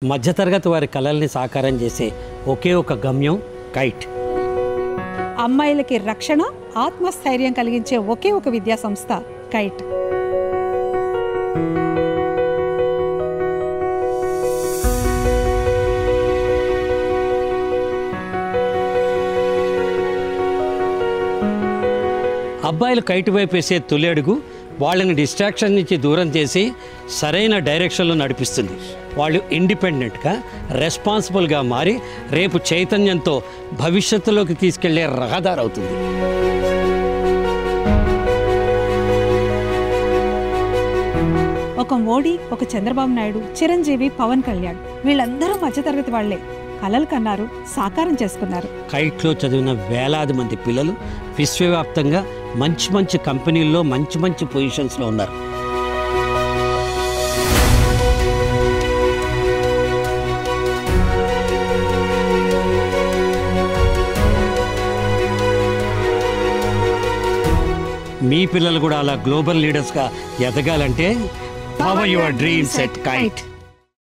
మధ్యతరగతి వారి కలల్ని సాకారం చేసే ఒకే ఒక గమ్యం కైట్. అమ్మాయిలకి రక్షణ, ఆత్మస్థైర్యం కలిగించే ఒకే ఒక విద్యా సంస్థ కైట్. అబ్బాయిలు కైట్ వైపు వేసే తొలి అడుగు వాళ్ళని డిస్ట్రాక్షన్ నుంచి దూరం చేసి సరైన డైరెక్షన్లో నడిపిస్తుంది. వాళ్ళు ఇండిపెండెంట్గా, రెస్పాన్సిబుల్గా మారి రేపు చైతన్యంతో భవిష్యత్తులోకి తీసుకెళ్లే రహదారి అవుతుంది. ఒక మోడీ, ఒక చంద్రబాబు నాయుడు, చిరంజీవి, పవన్ కళ్యాణ్ వీళ్ళందరూ మధ్యతరగతి వాళ్లే. కలలు కన్నారు, సాకారం చేసుకున్నారు. కైట్లో చదివిన వేలాది మంది పిల్లలు విశ్వవ్యాప్తంగా మంచి మంచి కంపెనీల్లో మంచి మంచి పొజిషన్స్లో ఉన్నారు. మీ పిల్లలు కూడా అలా గ్లోబల్ లీడర్స్గా ఎదగాలంటే power your dreams at kite.